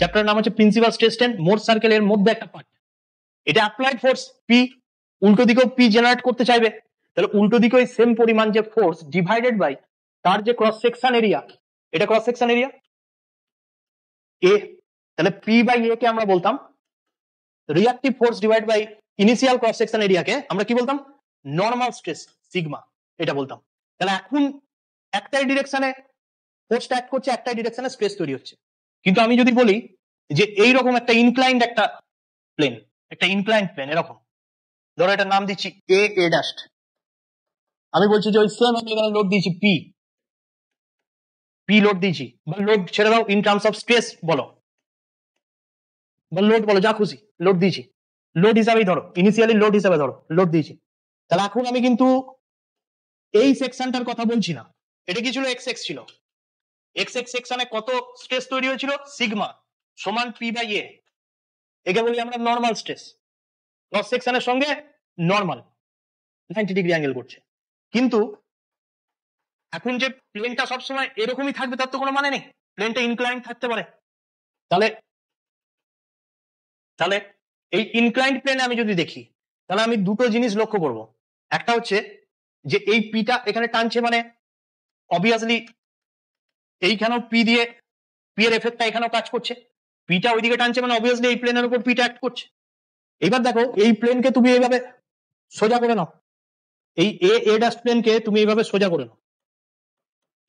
চ্যাপ্টারের নাম হচ্ছে প্রিন্সিপাল স্ট্রেস টেন, মোট সার্কেলের মধ্যে একটা পার্ট। এটা অ্যাপ্লাইড ফোর্স পি, উল্টো দিকেও পি জেনারেট করতে চাইবে, তাহলে উল্টো দিকে ওই সেম পরিমাণ যে ফোর্স ডিভাইডেড বাই তার যে ক্রস সেকশন এরিয়া, এটা ক্রস সেকশন এরিয়া এ, তাহলে পি বাই এ কে আমরা বলতাম reactive force divide by initial cross section এরিয়াকে আমরা কি বলতাম, নর্মাল স্ট্রেস সিগমা, এটা বলতাম। তাহলে এখন একটাই ডিরেকশনে ফোর্সটা অ্যাক্ট করছে, একটাই ডিরেকশনে স্ট্রেস তৈরি হচ্ছে। কিন্তু আমি যদি বলি যে এইরকম একটা ইনক্লাইন্ড একটা প্লেন, একটা ইনক্লাইন্ড প্লেন এরকম, ধরো এটার নাম দিচ্ছি এ এ ডাস্ট, আমি বলছি যে ওই সেম আমি এখানে লোড দিয়েছি পি, পি লোড দিয়েছি, বা লোড ছেড়ে দাও ইন টার্মস অফ স্ট্রেস বলো বা লোড বলো, যা খুশি, লোড দিয়েছি, লোড হিসাবেই ধরো, ইনিশিয়ালি লোড হিসাবে ধরো, লোড দিয়েছি। তাহলে এখন আমি কিন্তু এই সেকশনটার কথা বলছি না, এটা কি ছিল এক্স এক্স ছিল, এক্স এক্স সেকশনে কত স্ট্রেস তৈরি হয়েছিল, সিগমা সমান পি বাই এ, একে বলি আমরা নর্মাল স্ট্রেস, ক্রস সেকশনের সঙ্গে নর্মাল 90 ডিগ্রি অ্যাঙ্গেল করছে। কিন্তু এখন যে প্লেনটা সবসময় এরকমই থাকবে তার তো কোনো মানে নেই, প্লেনটা ইনক্লাইন্ড থাকতে পারে। তাহলে তাহলে এই ইনক্লাইন্ড প্লেনে আমি যদি দেখি, তাহলে আমি দুটো জিনিস লক্ষ্য করব। একটা হচ্ছে যে এই পিটা এখানে টানছে, মানে অবভিয়াসলি এইখানেও পি দিয়ে পি এর এফেক্টটা এখানেও কাজ করছে, পিটা ওইদিকে টানছে, মানে অবভিয়াসলি এই প্লেনের উপর পিটা অ্যাক্ট করছে। এবার দেখো এই প্লেনকে তুমি এইভাবে সোজা করে নাও, এই এ এ ডাস্ট প্লেনকে তুমি এইভাবে সোজা করে নাও।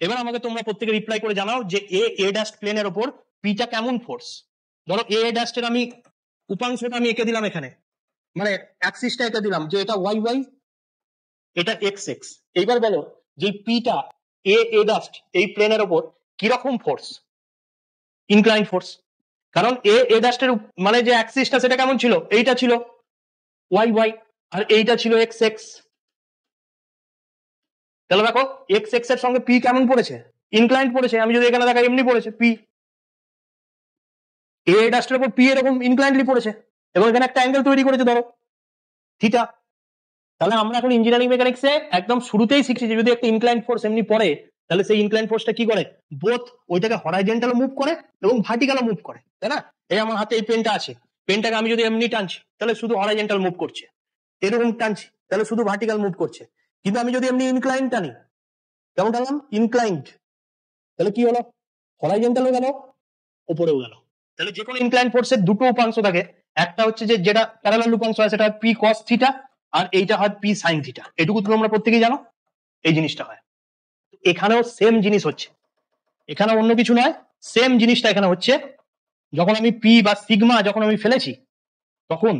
এবার আমাকে তোমরা প্রত্যেকে রিপ্লাই করে জানাও যে এ এ ডাস্ট প্লেনের ওপর পিটা কেমন ফোর্স। ধরো এ এ ডাস্টের আমি উপাংশটা আমি এঁকে দিলাম এখানে, মানে অ্যাক্সিসটা এঁকে দিলাম যে এটা ওয়াই ওয়াই, এটা এক্স এক্স। এইবার বলো যে পিটা এ এ ডাস্ট এই প্লেনের ওপর কিরকম ফোর্স, ইনক্লাইন্ড ফোর্স। কারণ এ এ ডাস্টের মানে যে অ্যাক্সিসটা সেটা কেমন ছিল, এইটা ছিল ওয়াই ওয়াই আর এইটা ছিল এক্স এক্স। তাহলে দেখো এক্স এক্স এর সঙ্গে পি কেমন পড়েছে, ইনক্লাইন্ড পড়েছে। আমি যদি এখানে দেখাই এমনি পড়েছে পি, এ ডাস্টের উপর পি এরকম ইনক্লাইন্ডলি পড়েছে এবং এখানে একটা অ্যাঙ্গেল তৈরি করেছে ধরো থিটা। তাহলে আমরা এখন ইঞ্জিনিয়ারিং মেকানিক্সে একদম শুরুতেই শিখছি যে যদি একটা ইনক্লাইন্ড ফোর্স এমনি পড়ে, তাহলে সেই ইনক্লাইন্ড ফোর্সটা কি করে, বোথ ওইটাকে হরাইজন্টাল মুভ করে এবং ভার্টিক্যাল মুভ করে, তাই না? এই আমার হাতে এই পেনটা আছে, পেনটাকে আমি যদি এমনি টানছি তাহলে শুধু হরাইজন্টাল মুভ করছে, এরকম টানছি তাহলে শুধু ভার্টিক্যাল মুভ করছে। কিন্তু আমি যদি এমনি ইনক্লাইন্ড টানি, কেমন টানলাম, ইনক্লাইন্ড, তাহলে কি হলো, হরাইজন্টালও গেল উপরেও গেল। তাহলে যে কোনো ইনক্লাইন্ড ফোর্সের দুটো উপাংশ থাকে, একটা হচ্ছে যে যেটা প্যারালাল উপাংশ হয় সেটা পি কস থিটা, আর এইটা হয় পি সাইন থিটা। এটুকু তোমরা প্রত্যেকেই জানো, এই জিনিসটা হয়। এখানেও সেম জিনিস হচ্ছে, এখানে অন্য কিছু নয়, সেম জিনিসটা এখানে হচ্ছে। যখন আমি পি বা সিগমা যখন আমি ফেলেছি, তখন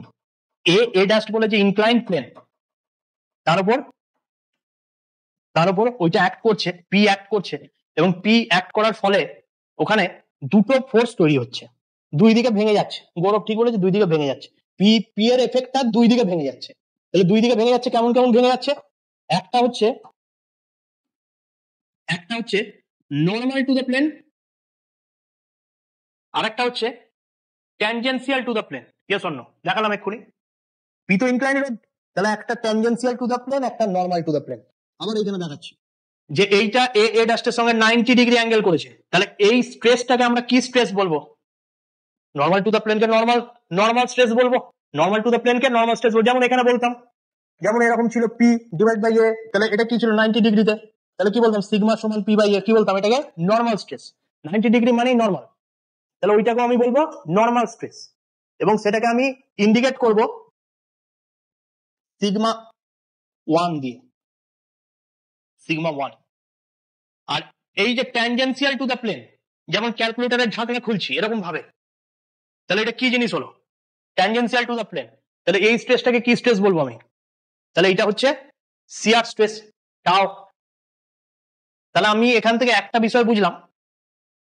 এ এ ডাস্ট বলে যে ইনক্লাইন্ড প্লেন, তার উপর ওইটা অ্যাক্ট করছে, পি অ্যাক্ট করছে, এবং পি অ্যাক্ট করার ফলে ওখানে দুটো ফোর্স তৈরি হচ্ছে, দুই দিকে ভেঙে যাচ্ছে। গৌরব ঠিক বলেছে, দুই দিকে ভেঙে যাচ্ছে, পি পি এর এফেক্টটা দুই দিকে ভেঙে যাচ্ছে। তাহলে দুই দিকে ভেঙে যাচ্ছে, কেমন কেমন ভেঙে যাচ্ছে, একটা হচ্ছে নর্মাল টু দ্য প্লেন, আর একটা হচ্ছে tangential to the plane. Yes or no, দেখালাম এক্ষুনি, পি তো ইনক্লাইন্ড, তাহলে একটা ট্যানজেন্সিয়াল টু দ্য প্লেন, একটা নর্মাল টু দ্য প্লেন। আবার এইখানে দেখাচ্ছি যে এইটা এ এ ডাস্টের সঙ্গে 90 ডিগ্রি অ্যাঙ্গেল করেছে, তাহলে এই স্ট্রেসটাকে আমরা কি স্ট্রেস বলবো, নর্মাল টু দ্য প্লেনকে নর্মাল স্ট্রেস বলবো, নর্মাল টু দ্য প্লেনকে নর্মাল স্ট্রেস বলবো। যেমন এখানে বলতাম, যেমন এরকম ছিল পি ডিভাইড বাই এ, তাহলে এটা কি ছিল 90 ডিগ্রিতে, তাহলে কি বলতাম, সিগমা সমান পি বাই এ, কি বলতাম, এটাকে নর্মাল স্ট্রেস। 90 ডিগ্রি মানেই নর্মাল, তাহলে ওইটাকে আমি বলবো নর্মাল স্ট্রেস, এবং সেটাকে আমি ইন্ডিকেট করব সিগমা 1 দিয়ে, সিগমা 1। আর এই যে ট্যানজেন্সিয়াল টু দ্য প্লেন, যেমন ক্যালকুলেটরের ঝাঁকড়া খুলছি এরকম ভাবে, তাহলে এটা কি জিনিস হলো, ট্যানজেন্সিয়াল টু দ্য প্লেন। তাহলে এই স্ট্রেসটাকে কি স্ট্রেস বলবো আমি, তাহলে এটা হচ্ছে শিয়ার স্ট্রেস টাও। তাহলে আমি এখান থেকে একটা বিষয় বুঝলাম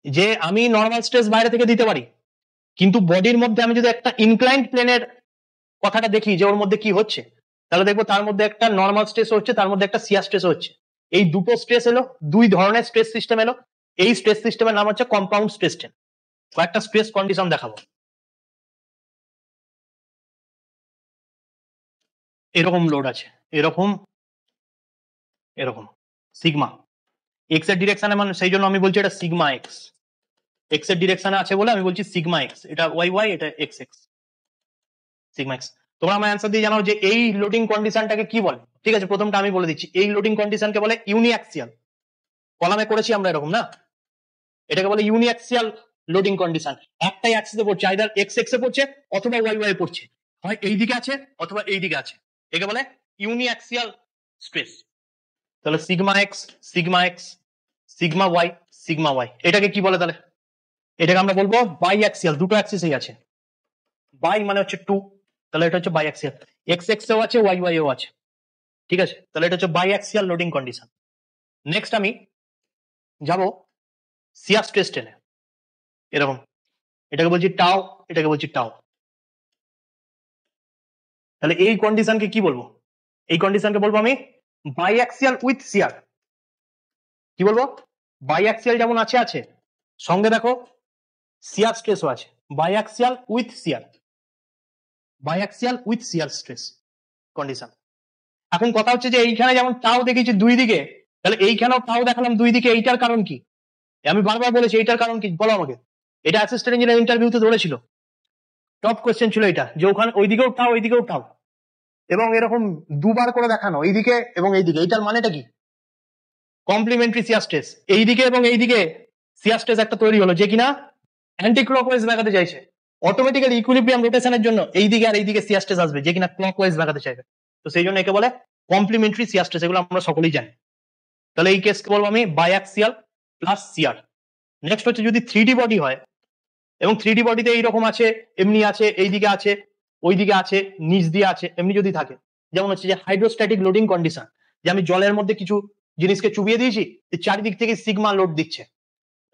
যে আমি নর্মাল স্ট্রেস বাইরে থেকে দিতে পারি, কিন্তু বডির মধ্যে আমি যদি একটা ইনক্লাইন্ড প্লেনের কথাটা দেখি যে ওর মধ্যে কি হচ্ছে, তাহলে দেখবো তার মধ্যে একটা নর্মাল স্ট্রেস হচ্ছে, তার মধ্যে একটা শিয়ার স্ট্রেস হচ্ছে। এই দুটো স্ট্রেস এলো, দুই ধরনের স্ট্রেস সিস্টেম এলো। এই স্ট্রেস সিস্টেমের নাম হচ্ছে কম্পাউন্ড স্ট্রেস টেন। কয়েকটা স্ট্রেস কন্ডিশন দেখাবো, এরকম লোড আছে, এরকম এরকম, সিগমা এক্স এর ডিরেকশনে, মানে সেই জন্য আমি বলছি এটা সিগমা এক্স, এক্স এর ডিরেকশনে আছে বলে আমি বলছি সিগমা এক্স, এটা ওয়াই ওয়াই, এটা এক্স এক্স, সিগমা এক্স। তোমরা আমার অ্যান্সার দিয়ে জানাও যে এই লোডিং কন্ডিশনটাকে কি বলে। ঠিক আছে, প্রথমটা আমি বলে দিচ্ছি, এই লোডিং কন্ডিশনকে বলে ইউনিঅ্যাক্সিয়াল। কলামে করেছি আমরা এরকম না, এটাকে বলে ইউনিঅ্যাক্সিয়াল লোডিং কন্ডিশন। একটাই অ্যাক্সিসে পড়ছে, আইদার এক্স এক্স এ পড়ছে অথবা ওয়াই ওয়াই পড়ছে, হয় এই দিকে আছে অথবা এই দিকে আছে, একে বলে ইউনিঅ্যাক্সিয়াল স্ট্রেস। তাহলে sigma x, sigma x, sigma y, sigma y, এটাকে কি বলে তাহলে? এটাকে আমরা বলবো বাই অ্যাক্সিয়াল, দুটো অ্যাক্সিসেই আছে, বাই মানে হচ্ছে টু, তাহলে এটা হচ্ছে বাই অ্যাক্সিয়াল, এক্স এক্স এও আছে ওয়াই ওয়াই এও আছে। ঠিক আছে, তাহলে এটা হচ্ছে biaxial loading condition. Next আমি যাব শিয়ার স্ট্রেস টেনে, এরকম, এটাকে বলছি টাও, এটাকে বলছি টাও। তাহলে এই কন্ডিশনকে কি বলবো? এই কন্ডিশনকে বলবো আমি বাই অ্যাক্সিয়াল উইথ শিয়ার। কি বলবো? বাই অ্যাক্সিয়াল যেমন আছে আছে, সঙ্গে দেখো শিয়ার স্ট্রেসও আছে, biaxial with shear, biaxial with shear stress condition. এখন কথা হচ্ছে যে এইখানে যেমন টাও দেখেছি দুই দিকে, তাহলে এইখানেও টাও দেখালাম দুই দিকে, এইটার কারণ কি? আমি বারবার বলেছি এইটার কারণ কি, বলো আমাকে। এটা অ্যাসিস্ট্যান্ট ইঞ্জিনিয়ার ইন্টারভিউতে ধরেছিল, টপ কোশ্চেন ছিল এটা, যে ওখানে ওইদিকেও টাও ওইদিকেও টাও, এবং এরকম দুবার করে দেখানো এইদিকে এবং এইদিকে। এইটার মানেটা কি? কমপ্লিমেন্টারি শিয়ার স্ট্রেস, এইদিকে এবং এইদিকে শিয়ার স্ট্রেস একটা তৈরি হলো, যে কিনা অ্যান্টি ক্লকওয়াইজ লাগাতে চাইছে। অটোমেটিক্যালি ইকুইলিব্রিয়াম রোটেশনের জন্য এইদিকে আর এইদিকে শিয়ার স্ট্রেস আসবে, যে কিনা ক্লকওয়াইজ লাগাতে চাইবে। তো সেই জন্য একে বলে কমপ্লিমেন্টারি শিয়ার স্ট্রেস, এগুলো আমরা সকলেই জানি। তাহলে এই কেসকে বলবো আমি বাইঅ্যাক্সিয়াল প্লাস শিয়ার। নেক্সট হচ্ছে যদি 3D বডি হয়, এবং 3D বডিতে এইরকম আছে, এমনি আছে, এইদিকে আছে, ওইদিকে আছে, নিচ দিয়ে আছে, এমনি যদি থাকে, যেমন হচ্ছে যে হাইড্রোস্ট্যাটিক লোডিং কন্ডিশন, যে আমি জলের মধ্যে কিছু জিনিসকে চুবিয়ে দিয়েছি, চারিদিক থেকে সিগমা লোড দিচ্ছে,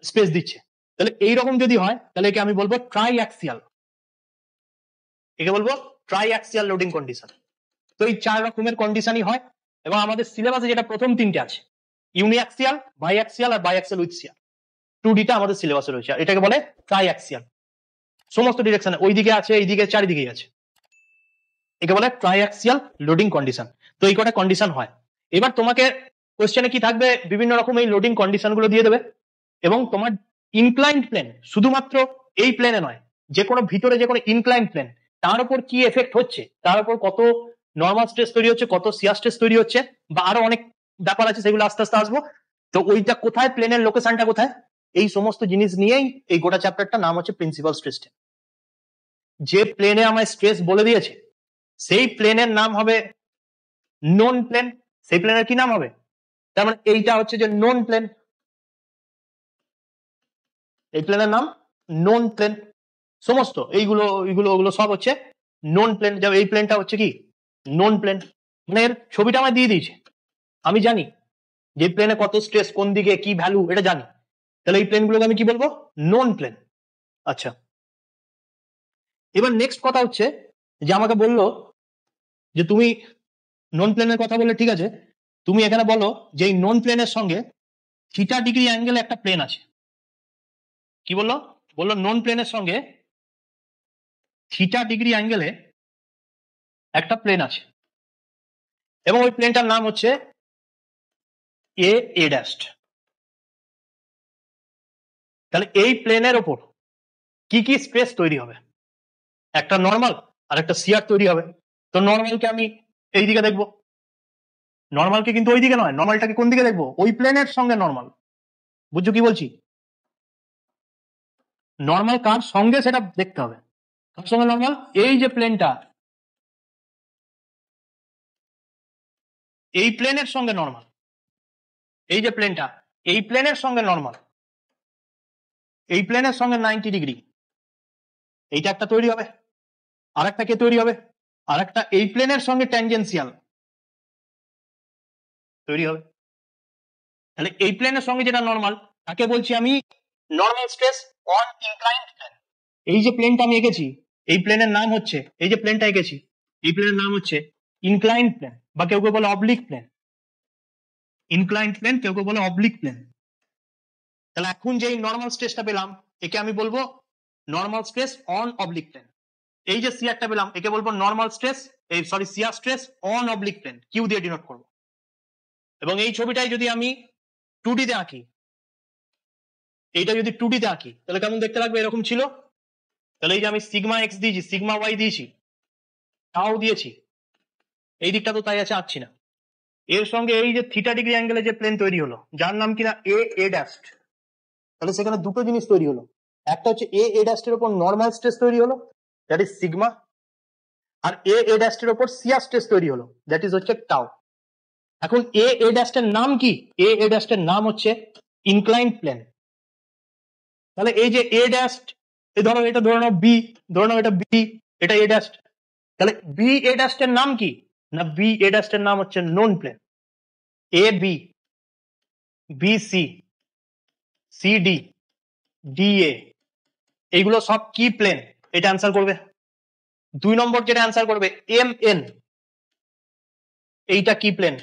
স্পেস দিচ্ছে, তাহলে এইরকম যদি হয় তাহলে একে আমি বলবো ট্রাই অ্যাক্সিয়াল, একে বলবো ট্রাই অ্যাক্সিয়াল লোডিং কন্ডিশন। তো এই 4 রকমের কন্ডিশনই হয়, এবং আমাদের সিলেবাসে যেটা প্রথম 3টে আছে, ইউনিঅ্যাক্সিয়াল, বাইঅ্যাক্সিয়াল আর বাইঅ্যাক্সিয়াল উইথ শিয়ার, 2Dটা আমাদের সিলেবাসে রয়েছে, আর এটাকে বলে ট্রাই অ্যাক্সিয়াল। সমস্ত ডিরেকশনে ওইদিকে আছে, এইদিকে, চারিদিকেই আছে, একে বলে ট্রাই অ্যাক্সিয়াল লোডিং কন্ডিশন। তো এই কটা কন্ডিশন হয়। এবার তোমাকে কোশ্চেনে কি থাকবে, বিভিন্ন রকম এই লোডিং কন্ডিশন গুলো দিয়ে দেবে, এবং তোমার ইনক্লাইন্ড প্লেন, শুধুমাত্র এই প্লেনে নয়, যে কোনো ভিতরে যে কোনো ইনক্লাইন্ড প্লেন, তার উপর কি এফেক্ট হচ্ছে, তার উপর কত নর্মাল স্ট্রেস তৈরি হচ্ছে, কত শিয়ার স্ট্রেস তৈরি হচ্ছে, বা আরো অনেক ব্যাপার আছে, সেগুলো আস্তে আস্তে আসবো। তো ওইটা কোথায়, প্লেনের লোকেশনটা কোথায়, এই সমস্ত জিনিস নিয়েই এই গোটা চ্যাপ্টারটা নাম হচ্ছে প্রিন্সিপাল স্ট্রেস টেস্ট। যে প্লেনে আমায় স্ট্রেস বলে দিয়েছে সেই প্লেনের নাম হবে নোন প্লেন। সেই প্লেনের কি নাম হবে? তার মানে এইটা হচ্ছে যে নোন প্লেন, এই প্লেনের নাম নোন প্লেন। সমস্ত এইগুলো এইগুলো ওগুলো সব হচ্ছে নোন প্লেন। যেমন এই প্লেনটা হচ্ছে কি নোন প্লেন, মানে এর ছবিটা আমায় দিয়ে দিয়েছে, আমি জানি যে প্লেনে কত স্ট্রেস, কোন দিকে কি ভ্যালু, এটা জানি। তাহলে এই প্লেনগুলোকে আমি কি বলবো? Known plane. আচ্ছা, এবার নেক্সট কথা হচ্ছে যে আমাকে বললো যে তুমি নন প্লেনের কথা বললে, ঠিক আছে, তুমি এখানে বলো যে এই নন প্লেনের সঙ্গে থিটা ডিগ্রি অ্যাঙ্গেলে একটা প্লেন আছে। কি বললো? বললো নন প্লেনের সঙ্গে থিটা ডিগ্রি অ্যাঙ্গেলে একটা প্লেন আছে, এবং ওই প্লেনটার নাম হচ্ছে এ ড্যাস্ট। তাহলে এই প্লেনের ওপর কি কি স্পেস তৈরি হবে? একটা নর্মাল আর একটা শিয়ার তৈরি হবে। তো নর্মালকে আমি এই দিকে দেখবো, নর্মালকে কিন্তু ওই দিকে নয়, নর্মালটাকে কোন দিকে দেখবো? ওই প্লেনের সঙ্গে নর্মাল। বুঝছো কি বলছি? নর্মাল কার সঙ্গে সেটা দেখতে হবে। কার সঙ্গে নর্মাল? এই যে প্লেনটা, এই প্লেনের সঙ্গে নর্মাল, এই যে প্লেনটা, এই প্লেনের সঙ্গে নর্মাল, এই প্লেনের সঙ্গে 90 ডিগ্রি, এইটা একটা তৈরি হবে। আর একটা কে তৈরি হবে? আর একটা এই প্লেনের সঙ্গে ট্যানজেন্সিয়াল তৈরি হবে। তাহলে এই প্লেনের সঙ্গে যেটা নর্মাল, তাকে বলছি আমি normal stress on inclined plane. এই যে প্লেনটা আমি এঁকেছি, এই প্লেনের নাম হচ্ছে, এই যে প্লেনটা এঁকেছি, এই প্লেনের নাম হচ্ছে ইনক্লাইন্ড প্লেন, বা কেউ কেউ বলে অবলিক প্লেন। ইনক্লাইন্ড প্লেন, কেউ কেউ বলে অবলিক প্লেন। তাহলে এখন যে নর্মাল স্ট্রেসটা পেলাম, একে আমি বলবো normal stress on oblique plane. এই যে শিয়ারটা পেলাম, একে বলবো নর্মাল স্ট্রেস, এই sorry shear stress on oblique plane, Q দিয়ে ডিনোট করবো। এবং এই ছবিটাই যদি আমি 2D তে আঁকি, এইটা যদি 2D তে আঁকি তাহলে কেমন দেখতে লাগবে? এরকম ছিল। তাহলে এই যে আমি সিগমা এক্স দিয়েছি, সিগমা ওয়াই দিয়েছি, টাও দিয়েছি, এই দিকটা তো তাই আছে, আঁকছি না। এর সঙ্গে এই যে থিটা ডিগ্রি অ্যাঙ্গেলে যে প্লেন তৈরি হলো যার নাম কিনা এ ড্যাস্ট, তাহলে সেখানে দুটো জিনিস তৈরি হলো। একটা হচ্ছে এ ড্যাস্টের উপর নর্মাল স্ট্রেস তৈরি হলো, দ্যাট ইজ সিগমা, আর এ ড্যাস্টের উপর শিয়ার স্ট্রেস তৈরি হলো, দ্যাট ইজ হচ্ছে টাও। এখন এ ড্যাস্টের নাম কি? এ ড্যাস্টের নাম হচ্ছে ইনক্লাইন্ড প্লেন। তাহলে এই যে এ ড্যাস্ট, এই ধরো এটা ধরে নাও বি, ধরে নাও এটা বি, এটা এ ড্যাস্ট, তাহলে বি এ ড্যাস্টের নাম কি? না বি এ ড্যাস্টের নাম হচ্ছে known plane. A B, B C, C D, D A, এইগুলো সব কি প্লেন? এটা অ্যান্সার করবে। 2 নম্বর যেটা অ্যান্সার করবে এম এন, এইটা কি প্লেন?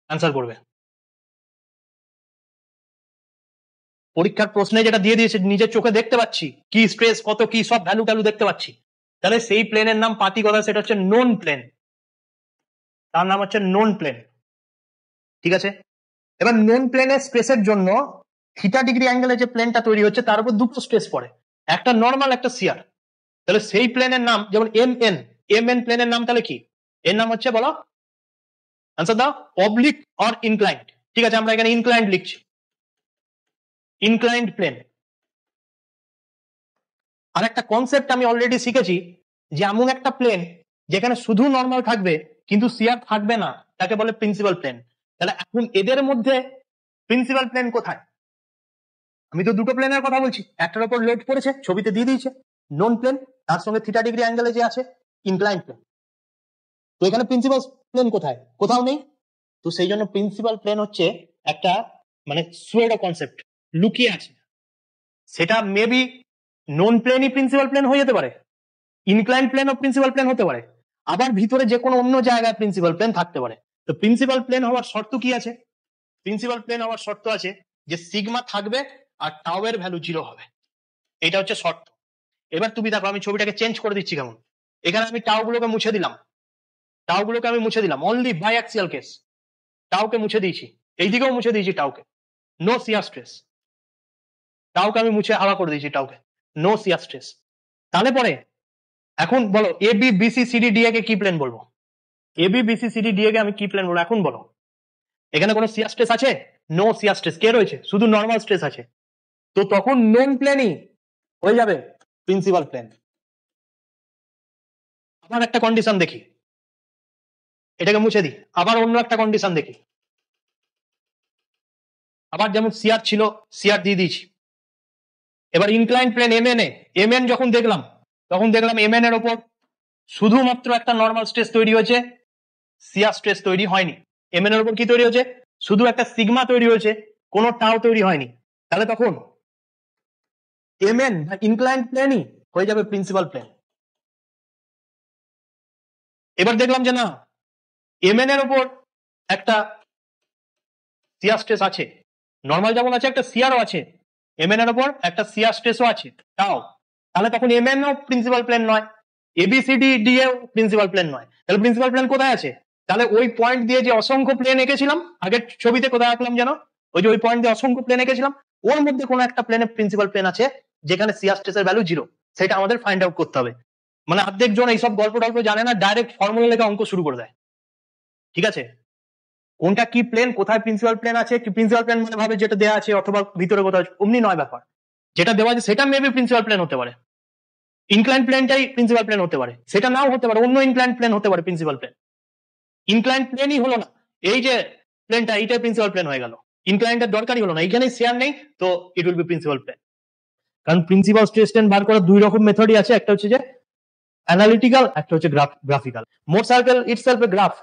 অ্যান্সার করবে। পরীক্ষার প্রশ্নে যেটা দিয়ে দিয়েছে নিজের চোখে দেখতে পাচ্ছি, কি স্ট্রেস কত কি সব ভ্যালু ট্যালু দেখতে পাচ্ছি, তাহলে সেই প্লেনের নাম পাতি কথা, সেটা হচ্ছে নোন প্লেন, তার নাম হচ্ছে নোন প্লেন। ঠিক আছে, এবার নোন প্লেনের স্ট্রেসের জন্য থিটা ডিগ্রি অ্যাঙ্গেলে যে প্লেনটা তৈরি হচ্ছে তার উপর দুটো স্ট্রেস পড়ে, একটা নর্মাল একটা শিয়ার। তাহলে সেই প্লেনের নাম যেমন এম এন প্লেনের নাম তাহলে কি? এর নাম হচ্ছে বলো, আনসার দাও, অবলিক অর ইনক্লাইন্ড। ঠিক আছে, আমরা এখানে ইনক্লাইন্ড লিখছি, ইনক্লাইন্ড প্লেন। আর একটা কনসেপ্ট আমি অলরেডি শিখেছি, যে এমন একটা প্লেন যেখানে শুধু নর্মাল থাকবে কিন্তু শিয়ার থাকবে না, তাকে বলে প্রিন্সিপাল প্লেন। তাহলে এখন এদের মধ্যে প্রিন্সিপাল প্লেন কোথায়? আমি তো দুটো প্লেনের কথা বলছি, একটার উপর লোড পড়েছে, ছবিতে দিয়ে দিয়েছে নোন প্লেন, তার সঙ্গে থিটা ডিগ্রি অ্যাঙ্গেলে যে আছে ইনক্লাইন্ড প্লেন। তো এখানে প্রিন্সিপাল প্লেন কোথায়? কোথাও নেই। তো সেই জন্য প্রিন্সিপাল প্লেন হচ্ছে একটা মানে সুয়েডো কনসেপ্ট, লুকিয়ে আছে। সেটা মেবি নোন প্লেনই প্রিন্সিপাল প্লেন হয়ে যেতে পারে, ইনক্লাইন্ড প্লেন ও প্রিন্সিপাল প্লেন হতে পারে, আবার ভিতরে যে কোনো অন্য জায়গায় প্রিন্সিপাল প্লেন থাকতে পারে। তো প্রিন্সিপাল প্লেন হওয়ার শর্ত কি আছে? প্রিন্সিপাল প্লেন হওয়ার শর্ত আছে যে সিগমা থাকবে আর টাও এর ভ্যালু 0 হবে, এটা হচ্ছে শর্ত। এবার তুমি দেখো আমি ছবিটাকে চেঞ্জ করে দিচ্ছি কেমন, এখানে আমি টাও গুলোকে মুছে দিলাম, টাও গুলোকে আমি মুছে দিলাম, অনলি বাই অ্যাক্সিয়াল কেস টাওকে মুছে দিয়েছি, এইদিকেও মুছে দিয়েছি টাওকে, নো শিয়ার স্ট্রেস। টাওকে আমি মুছে আলাদা করে দিয়েছি, টাওকে নো শিয়ার স্ট্রেস। তাহলে পরে এখন বলো A B BC CD DA কে কি প্লেন বলবো? A B BC CD DA কে আমি কি প্লেন বলবো এখন বলো? এখানে কোনো শিয়ার স্ট্রেস আছে? No shear stress. কে রয়েছে? শুধু নর্মাল স্ট্রেস আছে। তো তখন নোন প্লেনই হয়ে যাবে প্রিন্সিপাল প্লেন। আবার একটা কন্ডিশন দেখি, এটাকে মুছে দিই, আবার অন্য একটা কন্ডিশন দেখি, আবার যেমন শিয়ার ছিল শিয়ার দিয়ে দিয়েছি। এবার ইনক্লাইন্ড প্লেন এম এন যখন দেখলাম, তখন দেখলাম এম এন এর ওপর শুধুমাত্র একটা নর্মাল স্ট্রেস তৈরি হয়েছে, শিয়ার স্ট্রেস তৈরি হয়নি। এম এন এর উপর কি তৈরি হয়েছে? শুধু একটা সিগমা তৈরি হয়েছে, কোনো টাও তৈরি হয়নি। তাহলে তখন এম এন বা ইনক্লাইন্ড প্লেনই হয়ে যাবে প্রিন্সিপাল প্লেন। এবার দেখলাম যে না, এম এন এর উপর একটা শিয়ার স্ট্রেস আছে, নর্মাল যেমন আছে একটা শিয়ারও আছে, এম এন এর উপর একটা শিয়ার স্ট্রেসও আছে টাও। তাহলে তখন এম এন ও প্রিন্সিপাল প্লেন নয়, এবিসিডি ডি এও প্রিন্সিপাল প্লেন নয়। তাহলে প্রিন্সিপাল প্লেন কোথায় আছে? তাহলে ওই পয়েন্ট দিয়ে যে অসংখ্য প্লেন এঁকেছিলাম আগের ছবিতে, কোথায় আঁকলাম যেন, ওই যে ওই পয়েন্ট দিয়ে অসংখ্য প্লেন এঁকেছিলাম, ওর মধ্যে কোনো একটা প্লেনে প্রিন্সিপাল প্লেন আছে যেখানে শিয়ার স্ট্রেসের ভ্যালু 0, সেটা আমাদের ফাইন্ড আউট করতে হবে। মানে অর্ধেক জন এইসব গল্প টল্প জানে না, ডাইরেক্ট ফর্মুলা লেখা অঙ্ক শুরু করে দেয়। ঠিক আছে, কোনটা কি প্লেন, কোথায় প্রিন্সিপাল প্লেন আছে, কি প্রিন্সিপাল প্লেন মানে ভাবে যেটা দেওয়া আছে অথবা ভিতরে কোথাও, অমনি নয় ব্যাপার। যেটা দেওয়া আছে সেটা মেবি প্রিন্সিপাল প্লেন হতে পারে, ইনক্লাইন্ড প্লেনটাই প্রিন্সিপাল প্লেন হতে পারে, সেটা নাও হতে পারে, অন্য ইনক্লাইন্ড প্লেন হতে পারে প্রিন্সিপাল প্লেন। ইনক্লাইন্ড প্লেনই হলো না, এই যে প্লেনটা এইটাই প্রিন্সিপাল প্লেন হয়ে গেল, ইনক্লাইন্ডের দরকারই হলো না, এইখানে শেয়ার নেই, তো it will be principal plane. কারণ প্রিন্সিপাল স্ট্রেস স্ট্রেন বার করার 2 রকম মেথডই আছে, একটা হচ্ছে যে অ্যানালিটিক্যাল, একটা হচ্ছে গ্রাফিক্যাল। মোট সার্কেল ইটসেলফ এ গ্রাফ,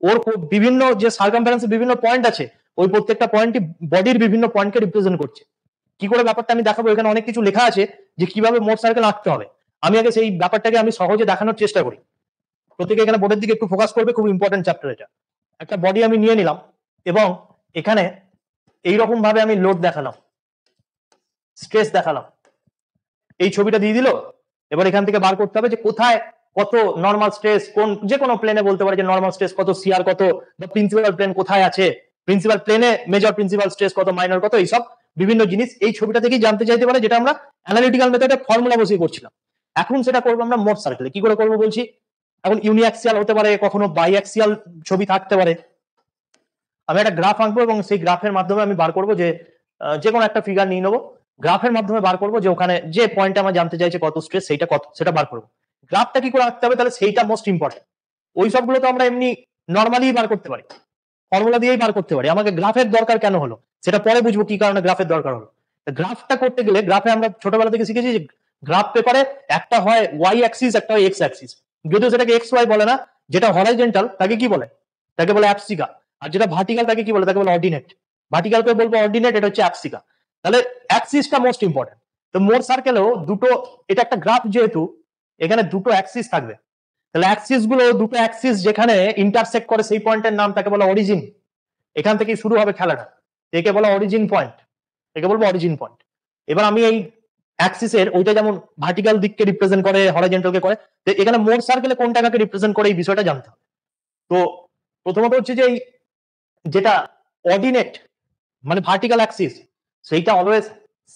ওর বিভিন্ন যে সার্কামফারেন্সে বিভিন্ন পয়েন্ট আছে, ওই প্রত্যেকটা পয়েন্টই বডির বিভিন্ন পয়েন্টকে রিপ্রেজেন্ট করছে। কি করে ব্যাপারটা আমি দেখাবো, এখানে অনেক কিছু লেখা আছে যে কিভাবে মোট সার্কেল আঁকতে হবে। আমি আগে সেই ব্যাপারটাকে আমি সহজে দেখানোর চেষ্টা করি। প্রত্যেকে এখানে বোর্ডের দিকে একটু ফোকাস করবে, খুব ইম্পর্টেন্ট চ্যাপ্টার এটা। একটা বডি আমি নিয়ে নিলাম এবং এখানে এইরকম ভাবে আমি লোড দেখালাম, স্ট্রেস দেখালাম, এই ছবিটা দিয়ে দিল। এবার এখান থেকে বার করতে হবে যে কোথায় কত নর্মাল স্ট্রেস, কোন যে কোনো প্লেনে বলতে পারে যে নর্মাল স্ট্রেস কত, শিয়ার কত, বা প্রিন্সিপাল প্লেন কোথায় আছে, প্রিন্সিপাল প্লেনে মেজর প্রিন্সিপাল স্ট্রেস কত, মাইনর কত, এইসব বিভিন্ন জিনিস এই ছবিটা থেকেই জানতে চাইতে পারে, যেটা আমরা অ্যানালিটিক্যাল মেথডে ফর্মুলা বসিয়ে করছিলাম। এখন সেটা করবো আমরা মোট সার্কেলে। কি করে করবো বলছি, এখন ইউনিঅ্যাক্সিয়াল হতে পারে, কখনো বাইঅ্যাক্সিয়াল ছবি থাকতে পারে। আমি একটা গ্রাফ আঁকবো এবং সেই গ্রাফের মাধ্যমে আমি বার করবো যে কোনো একটা ফিগার নিয়ে নেবো, গ্রাফের মাধ্যমে বার করবো যে ওখানে যে পয়েন্ট আমার জানতে চাইছে কত স্ট্রেস, সেইটা কত সেটা বার করবো। গ্রাফটা কি করে আঁকতে হবে, তাহলে সেইটা মোস্ট ইম্পর্টেন্ট। ওই সবগুলো তো আমরা এমনি নর্মালি বার করতে পারি, ফর্মুলা দিয়েই বার করতে পারি। আমাকে গ্রাফের দরকার কেন হলো সেটা পরে বুঝবো, কি কারণে গ্রাফের দরকার হলো। গ্রাফটা করতে গেলে, গ্রাফে আমরা ছোটবেলা থেকে শিখেছি যে গ্রাফ পেপারে একটা হয় ওয়াই অ্যাক্সিস, একটা হয় এক্স অ্যাক্সিস। যদিও সেটাকে এক্স ওয়াই বলে না, যেটা হরাইজন্টাল তাকে কি বলে, তাকে বলে অ্যাবসিকা। আর যেটা ভার্টিক্যাল তাকে কি বলে, তাকে বলে অর্ডিনেট। ভার্টিক্যালকে বলবো অর্ডিনেট, এটা হচ্ছে অ্যাবসিকা। তাহলে অ্যাক্সিসটা মোস্ট ইম্পর্টেন্ট। তো মোট সার্কেলেও দুটো, এটা একটা গ্রাফ যেহেতু এখানে দুটো অ্যাক্সিস থাকবে, তাহলে অ্যাক্সিস গুলো, দুটো অ্যাক্সিস যেখানে ইন্টারসেক্ট করে সেই পয়েন্টের নাম তাকে বলে অরিজিন। এখান থেকেই শুরু হবে খেলাটা, একে বলে অরিজিন পয়েন্ট, একে বলবো অরিজিন পয়েন্ট। এবার আমি এই অ্যাক্সিসের ওইটা যেমন ভার্টিক্যাল দিককে রিপ্রেজেন্ট করে, হরাইজন্টালকে করে, তো এখানে মোট সার্কেলে কোন টাকাকে রিপ্রেজেন্ট করে এই বিষয়টা জানতে হবে। তো প্রথমত হচ্ছে যে যেটা অর্ডিনেট মানে ভার্টিক্যাল অ্যাক্সিস, সেইটা অলওয়েজ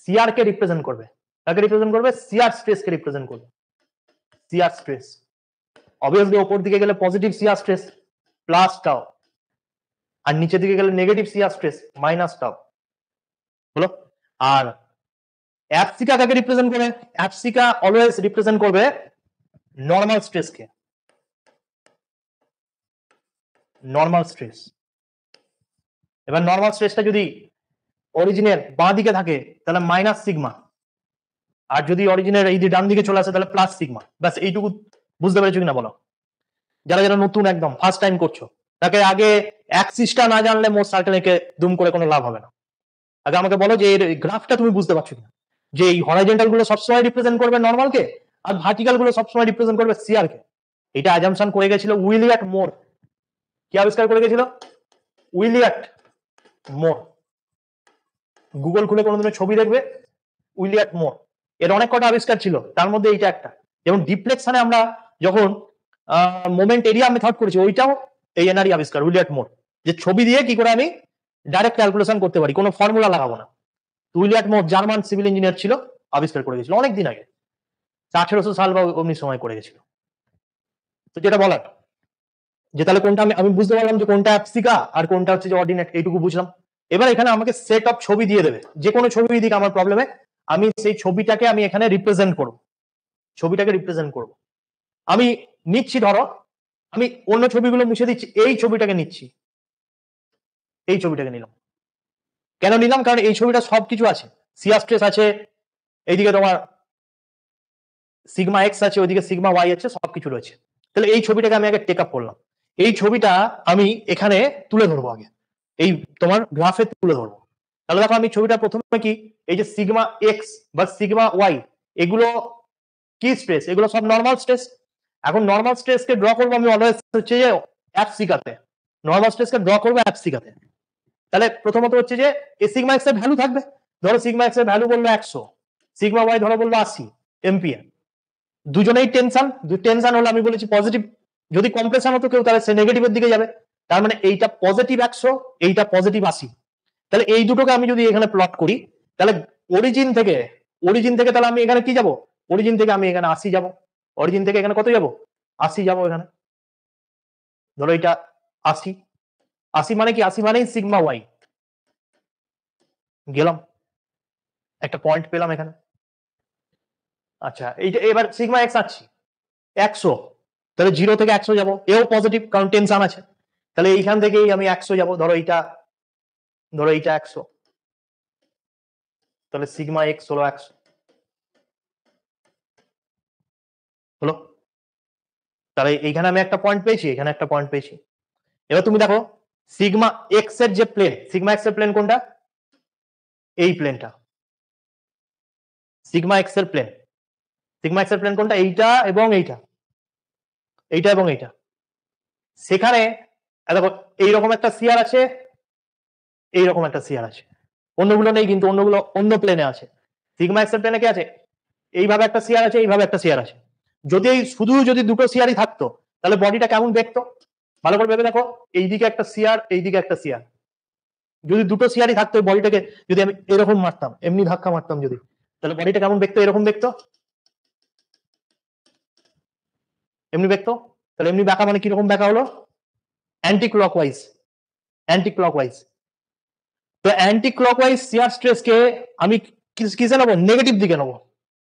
সিআর কে রিপ্রেজেন্ট করবে। তাকে রিপ্রেজেন্ট করবে সিআর স্ট্রেস কে রিপ্রেজেন্ট করবে, সিআর স্ট্রেস। অবভিয়াসলি ওপর দিকে গেলে পজিটিভ সিআর স্ট্রেস প্লাস টাও, আর নিচের দিকে গেলে নেগেটিভ সিআর স্ট্রেস মাইনাস টাও হলো। আর অ্যাবসিকা কাকে রিপ্রেজেন্ট করে, অ্যাবসিকা অলওয়েজ রিপ্রেজেন্ট করবে নর্মাল স্ট্রেস কে, নর্মাল স্ট্রেস। এবার নর্মাল স্ট্রেসটা যদি অরিজিনের বাঁ দিকে থাকে তাহলে মাইনাস সিগমা, আর যদি অরিজিনের এই ডান দিকে চলে আসে তাহলে প্লাস সিগমা। ব্যাস এইটুকু বুঝতে পেরেছো কিনা বলো। যারা যারা নতুন একদম ফার্স্ট টাইম করছো, তাকে আগে অ্যাক্সিসটা না জানলে মোট সার্কেল এঁকে দুম করে কোনো লাভ হবে না। আগে আমাকে বলো যে এর গ্রাফটা তুমি বুঝতে পারছো কিনা, যে এই হরাইজন্টাল গুলো সবসময় রিপ্রেজেন্ট করবে নর্মালকে, আর ভার্টিক্যাল গুলো সবসময় রিপ্রেজেন্ট করবে সিআর কে। এটা অ্যাজাম্পশন করে গেছিল উইলিয়াট মোর। কি আবিষ্কার করে গেছিল, উইলিয়াট মোর। গুগল খুলে কোনোদিনও ছবি দেখবে, উইলিয়াট মোর। এর অনেক কটা আবিষ্কার ছিল, তার মধ্যে এইটা একটা। যেমন ডিফ্লেকশনে আমরা যখন মোমেন্ট এরিয়া মেথড করেছি, ওইটাও এই এনারই আবিষ্কার, উইলিয়াট মোর। যে ছবি দিয়ে কি করে আমি ডাইরেক্ট ক্যালকুলেশন করতে পারি, কোনো ফর্মুলা লাগাবো না। উইলিয়াট মোর জার্মান সিভিল ইঞ্জিনিয়ার ছিল, আবিষ্কার করে গেছিল অনেকদিন আগে, 1800 সাল বা অমনি সময় করে গেছিল। তো যেটা বলার যে তাহলে কোনটা আমি বুঝতে পারলাম যে কোনটা অ্যাবসিকা আর কোনটা হচ্ছে যে অর্ডিনেট, এইটুকু বুঝলাম। এবার এখানে আমাকে সেট অফ ছবি দিয়ে দেবে, যে কোনো ছবি দিক আমার প্রবলেমে, আমি সেই ছবিটাকে আমি এখানে রিপ্রেজেন্ট করব, ছবিটাকে রিপ্রেজেন্ট করব। আমি নিচ্ছি, ধরো আমি অন্য ছবিগুলো মুছে দিচ্ছি, এই ছবিটাকে নিচ্ছি, এই ছবিটাকে নিলাম। কেন নিলাম, কারণ এই ছবিটা সবকিছু আছে, সিআর স্ট্রেস আছে, এইদিকে তোমার সিগমা এক্স আছে, ওইদিকে সিগমা ওয়াই আছে, সবকিছু রয়েছে। তাহলে এই ছবিটাকে আমি আগে টেক আপ করলাম, এই ছবিটা আমি এখানে তুলে ধরবো, আগে এই তোমার গ্রাফে তুলে ধরবো। তাহলে দেখো আমি ছবিটা প্রথমে কি, এই যে সিগমা এক্স বা সিগমা ওয়াই, এগুলো কি স্ট্রেস, এগুলো সব নর্মাল স্ট্রেস। এখন নর্মাল স্ট্রেসকে ড্র করবো আমি অলওয়েজ হচ্ছে যে অ্যাবসিকাতে, নর্মাল স্ট্রেসকে ড্র করবো অ্যাবসিকাতে। তাহলে প্রথমত হচ্ছে যে এই সিগমা এক্স এর ভ্যালু থাকবে, ধরো সিগমা এক্স এর ভ্যালু বললো 100, সিগমা ওয়াই ধরো বললো 80 এমপিএ। দুজনেই টেনশন, টেনশন হলে আমি বলেছি পজিটিভ, যদি কম্প্রেশন হতো কেউ তাহলে সে নেগেটিভের দিকে যাবে। তার মানে এইটা পজিটিভ 100, এইটা পজিটিভ 80। তাহলে এই দুটোকে আমি যদি এখানে প্লট করি, তাহলে অরিজিন থেকে তাহলে আমি এখানে কি যাব, অরিজিন থেকে আমি এখানে 80 যাব, অরিজিন থেকে এখানে কত যাব, 80 যাব। এখানে ধরো এটা 80, 80 মানে কি, 80 মানেই সিগমা ওয়াই। গেলাম, একটা পয়েন্ট পেলাম এখানে। আচ্ছা এইটা এবার সিগমা এক্স আছি 100, তাহলে 0 থেকে 100 যাব, এও পজিটিভ কারণ টেনশন আছে। তাহলে এইখান থেকেই আমি 100 যাব, ধরো এইটা 100, তাহলে সিগমা এক্স হলো 100 হলো। তাহলে এইখানে আমি একটা পয়েন্ট পেয়েছি, এখানে একটা পয়েন্ট পেয়েছি। এবার তুমি দেখো সিগমা এক্স এর যে প্লেন, সিগমা এক্স এর প্লেন কোনটা, এই প্লেনটা সিগমা এক্স এর প্লেন। সিগমা এক্স এর প্লেন কোনটা, এইটা এবং এইটা, এইটা এবং এইটা। সেখানে দেখো এইরকম একটা সিআর আছে, এইরকম একটা সিআর আছে, অন্যগুলো নেই কিন্তু, অন্যগুলো অন্য প্লেনে আছে। সিগমা এক্স এর প্লেনে কি আছে, এইভাবে একটা সিআর আছে, এইভাবে একটা সিআর আছে। যদি শুধু যদি দুটো সিআরই থাকতো তাহলে বডিটা কেমন দেখতো, ভালো করে ভেবে দেখো, এইদিকে একটা সিআর, এইদিকে একটা সিআর, যদি দুটো সিআরই থাকতো বডিটাকে যদি আমি এরকম মারতাম, এমনি ধাক্কা মারতাম যদি, তাহলে বডিটা কেমন দেখতো? এরকম দেখতো, এমনি দেখতো। তাহলে এমনি বাঁকা মানে কিরকম বাঁকা হলো? Anti clockwise, anti clockwise. তো অ্যান্টি ক্লকওয়াইজ শিয়ার স্ট্রেসকে আমি কিসে নেবো? নেগেটিভ দিকে নেবো।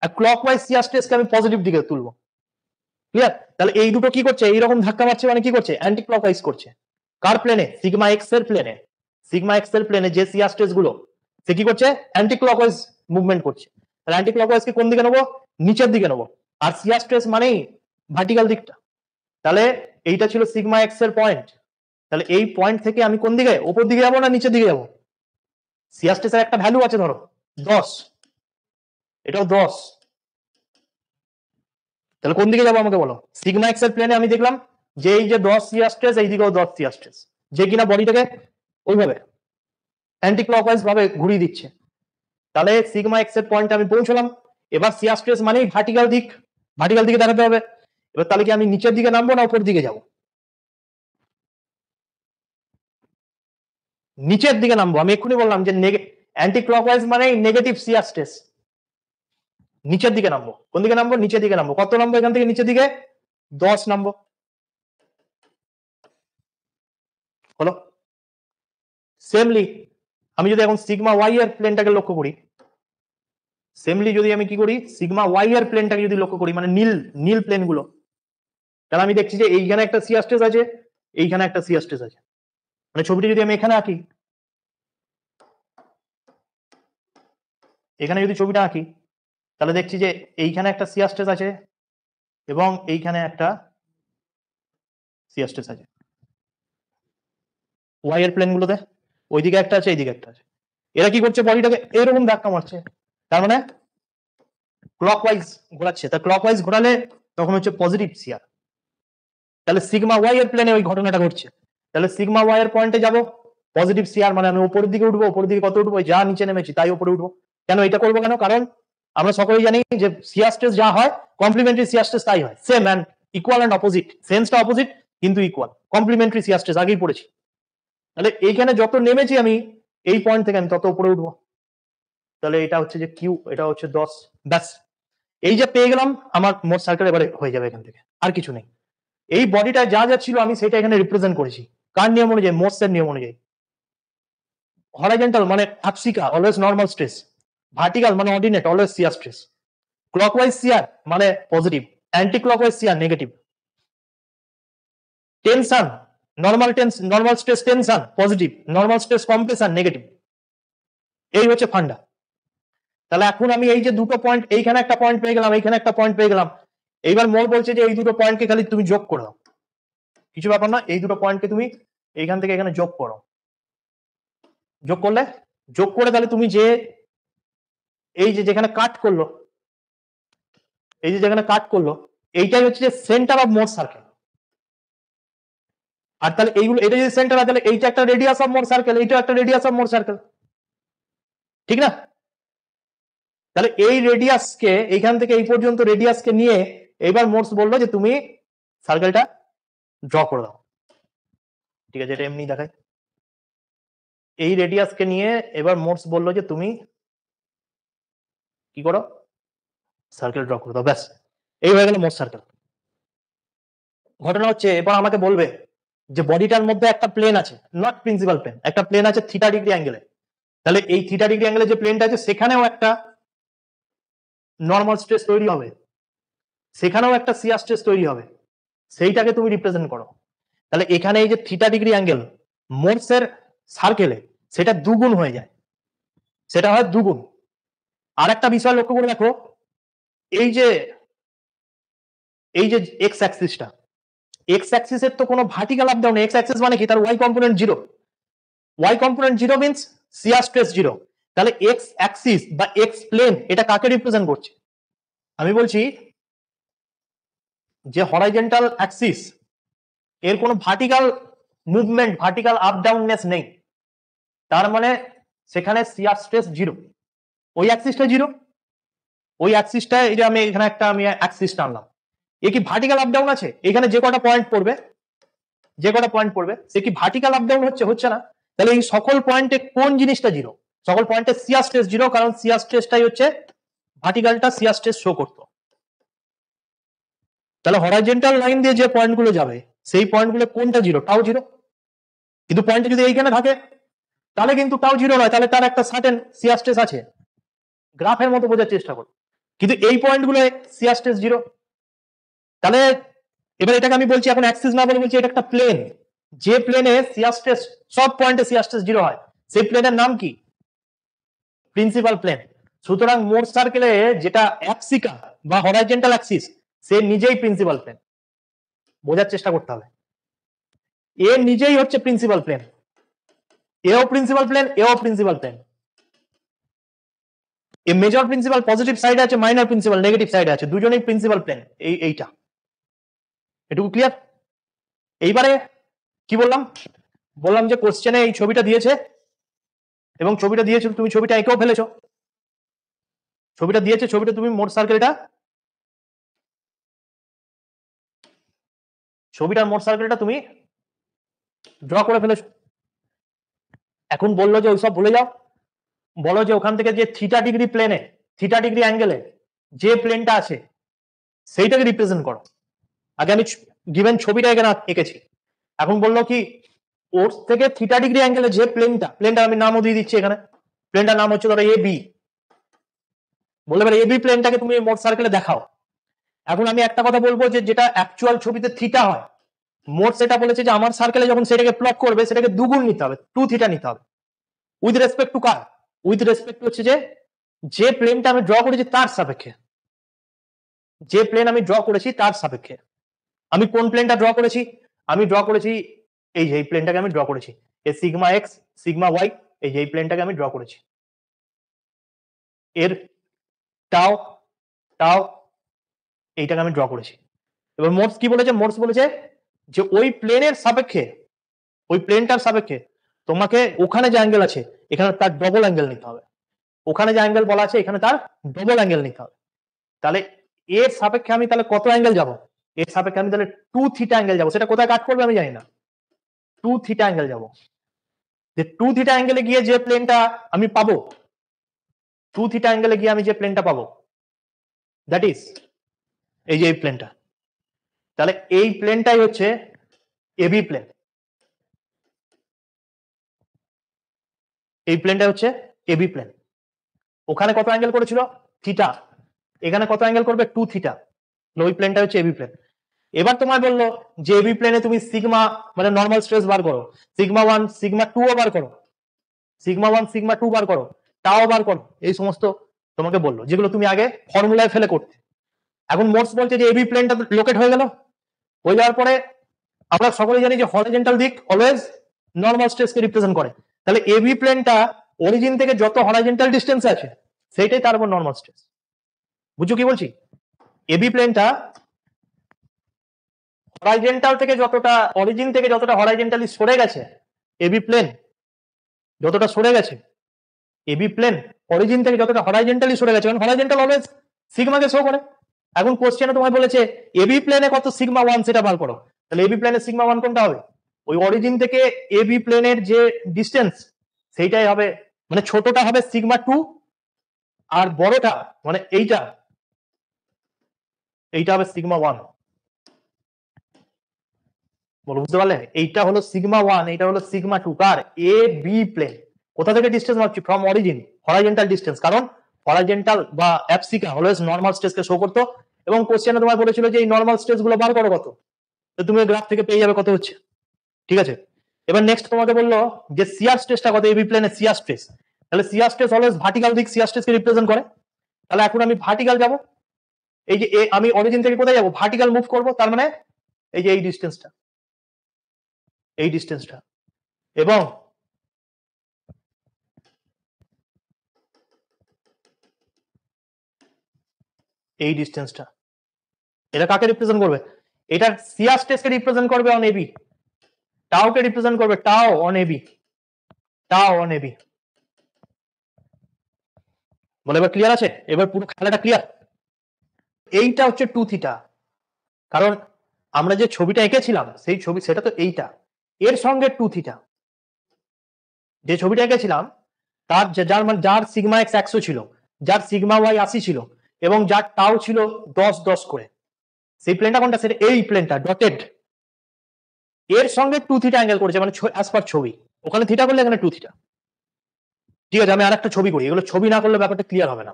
আর ক্লকওয়াইজ শিয়ার স্ট্রেসকে আমি পজিটিভ দিকে তুলবো। ক্লিয়ার? তাহলে এই দুটো কি করছে? এইরকম ধাক্কা মারছে মানে কি করছে? অ্যান্টি ক্লকওয়াইজ করছে। কার প্লেনে? সিগমা এক্স এর প্লেনে। সিগমা এক্স এর প্লেনে যে শিয়ার স্ট্রেস গুলো, সে কি করছে? অ্যান্টি ক্লকওয়াইজ মুভমেন্ট করছে। তাহলে অ্যান্টি ক্লকওয়াইজ কে কোন দিকে নেবো? নিচের দিকে নেবো। আর শিয়ার স্ট্রেস মানেই ভার্টিক্যাল দিকটা। তাহলে এইটা ছিল সিগমা এক্স এর পয়েন্ট। তাহলে এই পয়েন্ট থেকে আমি কোন দিকে? ওপর দিকে যাবো না নিচের দিকে যাবো? শিয়ার স্ট্রেসের একটা ভ্যালু আছে ধরো 10, এটাও 10। তাহলে কোন দিকে যাবো আমাকে বলো? সিগমা এক্স এর প্লেনে আমি দেখলাম যে এই যে 10 শিয়ার স্ট্রেস, এইদিকেও 10 শিয়ার স্ট্রেস, যে কিনা বডিটাকে ওইভাবে অ্যান্টি ক্লকওয়াইজ ভাবে ঘুরিয়ে দিচ্ছে। তাহলে সিগমা এক্স এর পয়েন্টে আমি পৌঁছলাম। এবার শিয়ার স্ট্রেস মানেই ভার্টিক্যাল দিক, ভার্টিক্যাল দিকে দেখাতে হবে। এবার তাহলে কি আমি নিচের দিকে নামবো না উপর দিকে যাব? নিচের দিকে নামবো। আমি এক্ষুনি বললাম যে অ্যান্টি ক্লকওয়াইজ মানে নেগেটিভ শিয়ার স্ট্রেস। নিচের দিকে নামবো। কোন দিকে নামবো? নিচের দিকে নামবো। কত নামবো এখান থেকে নিচের দিকে? 10 নামবো। হলো? সেমলি আমি যদি এখন সিগমা ওয়াই এর প্লেনটাকে লক্ষ্য করি, সেমলি যদি আমি কি করি? সিগমা ওয়াই এর প্লেনটাকে যদি লক্ষ্য করি, মানে নীল নীল প্লেন গুলো, তাহলে আমি দেখছি যে এইখানে একটা শিয়ার স্ট্রেস আছে, এইখানে একটা শিয়ার স্ট্রেস আছে। মানে ছবিটি যদি আমি এখানে আঁকি, এখানে যদি ছবিটা আঁকি, তাহলে দেখছি যে এইখানে একটা শিয়ার স্ট্রেস আছে এবং এইখানে একটা শিয়ার স্ট্রেস আছে। ওয়াই এর প্লেন গুলোতে ওইদিকে একটা আছে, এইদিকে একটা আছে। এরা কি করছে? বডিটাকে এরকম ধাক্কা মারছে, তার মানে ক্লকওয়াইজ ঘোরাচ্ছে। তা ক্লকওয়াইজ ঘোরালে তখন হচ্ছে পজিটিভ শিয়ার। তাহলে সিগমা ওয়াই এর প্লেনে ওই ঘটনাটা ঘটছে। তাহলে সিগমা ওয়াই এর পয়েন্টে যাব, পজিটিভ শিয়ার মানে আমি উপরের দিকে উঠবো। উপরের দিকে কত উঠবো? যা নিচে নেমেছি তাই উপরে উঠবো। কেন এটা করবো? কেন? কারণ আমরা সকলেই জানি যে শিয়ার স্ট্রেস যা হয়, কমপ্লিমেন্টারি শিয়ার স্ট্রেস তাই হয়। Same and equal and opposite, সেন্সটা অপোজিট কিন্তু ইকুয়াল। কমপ্লিমেন্টারি শিয়ার স্ট্রেস আগেই পড়েছি। তাহলে এইখানে যত নেমেছি আমি এই পয়েন্ট থেকে আমি তত উপরে উঠবো। তাহলে এটা হচ্ছে যে কিউ, এটা হচ্ছে 10। ব্যাস, এই যে পেয়ে গেলাম, আমার মোট সার্কেল এবারে হয়ে যাবে এখান থেকে, আর কিছু নেই। এই বডিটা যা যা ছিল আমি সেটা এখানে রিপ্রেজেন্ট করেছি কার নিয়ম অনুযায়ী? মোটসের নিয়ম অনুযায়ী। হরাইজন্টাল মানে abscissa, always normal stress. Vertical মানে ordinate, always shear stress. Clockwise shear মানে positive, anti clockwise shear negative. Tension, normal stress tension positive, normal stress compression negative. এই হচ্ছে ফান্ডা। তাহলে এখন আমি এই যে দুটো পয়েন্ট, এইখানে একটা পয়েন্ট পেয়ে গেলাম, এইখানে একটা পয়েন্ট পেয়ে গেলাম। এইবার মোল বলছে যে এই দুটো পয়েন্টকে খালি তুমি যোগ করে দাও, কিছু ব্যাপার না। এই দুটো পয়েন্টকে তুমি এইখান থেকে এখানে যোগ করো। যোগ করলে, যোগ করে তাহলে তুমি যে এই যে যেখানে কাট করলো, এই যে যেখানে কাট করলো, এইটাই হচ্ছে যে সেন্টার অফ মোট সার্কেল। আর তাহলে এইগুলো, এটা যদি সেন্টার হয় তাহলে এইটা একটা রেডিয়াস অফ মোট সার্কেল, এইটা একটা রেডিয়াস অফ মোট সার্কেল, ঠিক না? তাহলে এই রেডিয়াসকে, এইখান থেকে এই পর্যন্ত রেডিয়াসকে নিয়ে এইবার মোটস বললো যে তুমি সার্কেলটা ড্র করে দাও। ঠিক আছে, এটা এমনি দেখায়। এই রেডিয়াসকে নিয়ে এবার মোটস বললো যে তুমি কি করো? সার্কেল ড্র করে দাও। ব্যাস, এই হয়ে গেল মোট সার্কেল। ঘটনা হচ্ছে এবার আমাকে বলবে যে বডিটার মধ্যে একটা প্লেন আছে, নট প্রিন্সিপাল প্লেন, একটা প্লেন আছে থিটা ডিগ্রি অ্যাঙ্গেলে। তাহলে এই থিটা ডিগ্রি অ্যাঙ্গেলে যে প্লেনটা আছে সেখানেও একটা নর্মাল স্ট্রেস তৈরি হবে, সেখানেও একটা শিয়ার স্ট্রেস তৈরি হবে, সেইটাকে তুমি রিপ্রেজেন্ট করো। তাহলে এখানে এই যে থিটা ডিগ্রি অ্যাঙ্গেল মোটসের সার্কেলে সেটা দুগুণ হয়ে যায়, সেটা হয় দুগুণ। আর একটা বিষয় লক্ষ্য করে দেখো, এই যে এক্স অ্যাক্সিসটা, এক্স অ্যাক্সিসের তো কোনো vertical up down, x axis মানে কি? তার y component zero. Y component zero means shear stress zero. তাহলে এক্স অ্যাক্সিস বা এক্স প্লেন এটা কাকে রিপ্রেজেন্ট করছে? আমি বলছি যে হরাইজন্টাল অ্যাক্সিস এর কোনো ভার্টিক্যাল মুভমেন্ট, ভার্টিক্যাল আপ ডাউননেস নেই, তার মানে সেখানে শিয়ার স্ট্রেস জিরো। ওই অ্যাক্সিসটা জিরো, ওই অ্যাক্সিসটা, এই যে আমি এখানে একটা আমি অ্যাক্সিস টানলাম, এ কি ভার্টিক্যাল আপ ডাউন আছে? এখানে যে কটা পয়েন্ট পড়বে, যে কটা পয়েন্ট পড়বে, সে কি ভার্টিক্যাল আপ ডাউন হচ্ছে? হচ্ছে না। তাহলে এই সকল পয়েন্টে কোন জিনিসটা জিরো? সকল পয়েন্টে শিয়ার স্ট্রেস জিরো, কারণ শিয়ার স্ট্রেসটাই হচ্ছে ভার্টিক্যালটা শিয়ার স্ট্রেস শো করতো। তাহলে হরাইজন্টাল লাইন দিয়ে যে পয়েন্টগুলো যাবে সেই পয়েন্টগুলো কোনটা জিরো? টাও জিরো। কিন্তু পয়েন্টটা যদি এইখানে থাকে তাহলে কিন্তু টাও জিরো নয়, তাহলে তার একটা সার্টেন শিয়ার স্ট্রেস আছে, গ্রাফের মতো বোঝার চেষ্টা করো। কিন্তু এই পয়েন্টগুলো শিয়ার স্ট্রেস জিরো। তাহলে এবার এটাকে আমি বলছি এখন অ্যাক্সিস না বলে বলছি এটা একটা প্লেন, যে প্লেনে শিয়ার স্ট্রেস সব পয়েন্টে শিয়ার স্ট্রেস জিরো হয়, সেই প্লেনের নাম কি? Principal plane. সুতরাং মোট সার্কেলে যেটা অ্যাপসিকা বা হরাইজন্টাল অ্যাক্সিস সে নিজেই প্রিন্সিপাল প্লেন, বোঝার চেষ্টা করতে হবে। এ নিজেই হচ্ছে প্রিন্সিপাল প্লেন, এও প্রিন্সিপাল প্লেন, এও প্রিন্সিপাল প্লেন। এ মেজর প্রিন্সিপাল পজিটিভ সাইডে আছে, মাইনর প্রিন্সিপাল নেগেটিভ সাইডে আছে, দুজনেই প্রিন্সিপাল প্লেন। এইটা এটুকু ক্লিয়ার? এইবারে কি বললাম? বললাম যে কোশ্চেনে এই ছবিটা দিয়েছে এবং ছবিটা দিয়েছে, তুমি ছবিটা এঁকেও ফেলেছো। ছবিটা দিয়েছে, ছবিটা তুমি মোট সার্কেলটা, ছবিটার মোট সার্কেলটা তুমি ড্র করে ফেলেছো। এখন বললো যে ওইসব ভুলে যাও, বলো যে ওখান থেকে যে থিটা ডিগ্রি প্লেনে, থিটা ডিগ্রি অ্যাঙ্গেলে যে প্লেনটা আছে সেইটাকে রিপ্রেজেন্ট করো। আগে আমি গিভেন ছবিটা এখানে এঁকেছি। এখন বললো কি ওর থেকে থিটা ডিগ্রি অ্যাঙ্গেলে যে প্লেনটা আমি নামও দিয়ে দিচ্ছি এখানে, প্লেনটার নাম হচ্ছে ধরো এ বি। বলে এবার এবি প্লেনটাকে তুমি মোট সার্কেলে দেখাও। এখন আমি একটা কথা বলবো যে যেটা অ্যাকচুয়াল ছবিতে থিটা হয়, মোট সেটা বলেছে যে আমার সার্কেলে যখন সেটাকে প্লট করবে সেটাকে দুগুণ নিতে হবে, 2 থিটা নিতে হবে। With respect to car? With respect হচ্ছে যে প্লেনটা আমি ড্র করেছি তার সাপেক্ষে, যে প্লেন আমি ড্র করেছি তার সাপেক্ষে। আমি কোন প্লেনটা ড্র করেছি? আমি ড্র করেছি এই যে এই প্লেনটাকে আমি ড্র করেছি, এই সিগমা এক্স সিগমা ওয়াই, এই যে এই প্লেনটাকে আমি ড্র করেছি। এর টাও টাও এইটাকে আমি ড্র করেছি। এবার মোটস কি বলেছে? মোটস বলেছে যে ওই প্লেনের সাপেক্ষে, ওই প্লেনটার সাপেক্ষে তোমাকে ওখানে যে অ্যাঙ্গেল আছে এখানে তার ডবল অ্যাঙ্গেল নিতে হবে। ওখানে যে অ্যাঙ্গেল বলা আছে এখানে তার ডবল অ্যাঙ্গেল নিতে হবে। তাহলে এর সাপেক্ষে আমি তাহলে কত অ্যাঙ্গেল যাব? এর সাপেক্ষে আমি তাহলে 2 থিটা অ্যাঙ্গেল যাব। সেটা কোথায় কাট করবে আমি জানি না, 2 থিটা অ্যাঙ্গেল যাব। যে 2 থিটা অ্যাঙ্গেলে গিয়ে যে প্লেনটা আমি পাবো, 2 থিটা অ্যাঙ্গেলে গিয়ে আমি যে প্লেনটা পাবো দ্যাট ইজ এই যে এই প্লেনটা। তাহলে এই প্লেনটাই হচ্ছে এবি প্লেন, এই প্লেনটা হচ্ছে এবি প্লেন। ওখানে কত অ্যাঙ্গেল করেছিল? থিটা। এখানে কত অ্যাঙ্গেল করবে? 2 থিটা। ওই প্লেনটা হচ্ছে এবি প্লেন। এবার তোমায় বললো যে এবি প্লেনে তুমি সিগমা মানে নর্মাল স্ট্রেস বার করো, সিগমা 1 সিগমা 2 বার করো, সিগমা 1 সিগমা 2 বার করো, টাও বার করো, এই সমস্ত তোমাকে বললো যেগুলো তুমি আগে ফর্মুলায় ফেলে করতে। এখন মোটস বলছে যে এবি প্লেনটা লোকেট হয়ে গেল, হয়ে যাওয়ার পরে আমরা সকলেই জানি যে হরিজন্টাল দিক অলওয়েজ নর্মাল স্ট্রেসকে রিপ্রেজেন্ট করে। তাহলে এবি প্লেনটা অরিজিন থেকে যত হরাইজন্টাল ডিস্টেন্স আছে সেইটাই তার উপর নর্মাল স্ট্রেস। বুঝছো কি বলছি? এবি প্লেনটা হরাইজন্টাল থেকে যতটা, অরিজিন থেকে যতটা হরাইজন্টালি সরে গেছে, এবি প্লেন যতটা সরে গেছে, এবি প্লেন অরিজিন থেকে যতটা হরাইজন্টালি সরে গেছে, কারণ হরাইজন্টাল অলওয়েজ সিগমাকে শো করে। এখন কোশ্চেনে তোমায় বলেছে এবি প্লেনে কত সিগমা 1 সেটা বার করো। তাহলে এবি প্লেনের সিগমা 1 কোনটা হবে? ওই অরিজিন থেকে এবি প্লেনের যে ডিস্টেন্স সেইটাই হবে, মানে ছোটটা হবে সিগমা 2 আর বড়টা মানে এইটা, এইটা হবে সিগমা 1। বলো বুঝতে পারলে? এইটা হলো সিগমা 1, এইটা হলো সিগমা 2 কার? A B plane. কোথা থেকে ডিস্টেন্স মাপছি? ফ্রম অরিজিন, হরাইজন্টাল ডিস্টেন্স, কারণ হরাইজন্টাল বা অ্যাপসিকা অলওয়েজ নর্মাল স্ট্রেসকে শো করতো। এবং কোশ্চেনে তোমায় বলেছিল যে এই নর্মাল স্ট্রেস গুলো বার করো কত, তো তুমি গ্রাফ থেকে পেয়ে যাবে কত হচ্ছে। ঠিক আছে, এবার নেক্সট তোমাকে বললো যে শিয়ার স্ট্রেসটা কত? এবি প্লেনের শিয়ার স্ট্রেস। তাহলে শিয়ার স্ট্রেস অলওয়েজ ভার্টিক্যাল দিক শিয়ার স্ট্রেসকে রিপ্রেজেন্ট করে। তাহলে এখন আমি ভার্টিক্যাল যাব, এই যে আমি অরিজিন থেকে কোথায় যাব? ভার্টিক্যাল মুভ করব, তার মানে এই যে এই ডিস্টেন্সটা, এই ডিস্টেন্সটা এবং এই ডিস্টেন্সটা, এটা কাকে রিপ্রেজেন্ট করবে? এটা শিয়ার স্ট্রেসকে রিপ্রেজেন্ট করবে অন এবি, টাওকে রিপ্রেজেন্ট করবে টাও অন এবি, টাও অন এবি। বলে এবার ক্লিয়ার আছে? এবার পুরো খেলাটা ক্লিয়ার? এইটা হচ্ছে 2 থিটা, কারণ আমরা যে ছবিটা এঁকেছিলাম সেই ছবি সেটা তো এইটা, এর সঙ্গে 2 থিটা। যে ছবিটা এঁকেছিলাম তার যার সিগমা এক্স 100 ছিল, যার সিগমা ওয়াই 80 ছিল এবং যার টাও ছিল 10 করে, সেই প্লেনটা কোনটা? সেটা এই প্লেনটা ডটেড, এর সঙ্গে 2 থিটা অ্যাঙ্গেল করেছে, মানে অ্যাজ পার ছবি, ওখানে থিটা করলে এখানে 2 থিটা। ঠিক আছে, আমি আরেকটা ছবি করি, এগুলো ছবি না করলে ব্যাপারটা ক্লিয়ার হবে না।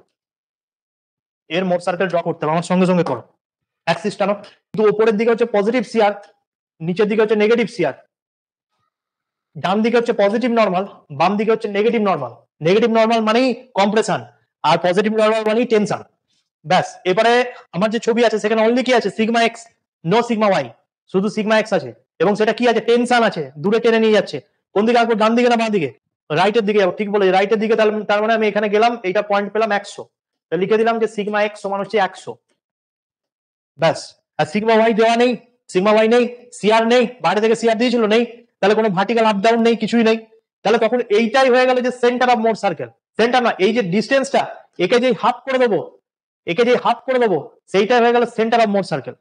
এর মোট সার্কেল ড্র করতে হবে, আমার সঙ্গে সঙ্গে করো। অ্যাক্সিস টানো, কিন্তু উপরের দিকে হচ্ছে পজিটিভ সিআর, নিচের দিকে হচ্ছে নেগেটিভ সিআর, ডান দিকে হচ্ছে পজিটিভ নর্মাল, বাম দিকে হচ্ছে নেগেটিভ নর্মাল। নেগেটিভ নর্মাল মানেই কম্প্রেশন, আর পজিটিভ নর্মাল মানেই টেনশন। ব্যাস, এবারে আমার যে ছবি আছে সেখানে অনলি কি আছে? Sigma x, no sigma y, শুধু সিগমা এক্স আছে, এবং সেটা কি আছে? টেনশন আছে, দূরে টেনে নিয়ে যাচ্ছে। কোন দিকে আঁকবো? ডান দিকে না বাঁ দিকে? রাইটের দিকে যাবো, ঠিক বলে, রাইটের দিকে। তার মানে আমি এখানে গেলাম, এইটা পয়েন্ট পেলাম 100, লিখে দিলাম যে সিগমা এক্স সমান হচ্ছে 100। ব্যাস, আর সিগমা ওয়াই দেওয়া নেই, সিগমা ওয়াই নেই, সিআর নেই, বাইরে থেকে সিআর দিয়েছিল নেই, তাহলে কোনো ভার্টিক্যাল আপ ডাউন নেই, কিছুই নেই। তাহলে তখন এইটাই হয়ে গেল যে সেন্টার অফ মোট সার্কেল। সেন্টার না, এই যে ডিস্টেন্সটা, একে যে হাফ করে দেবো, একে যে হাফ করে দেবো, সেইটাই হয়ে গেল সেন্টার অফ মোট সার্কেল।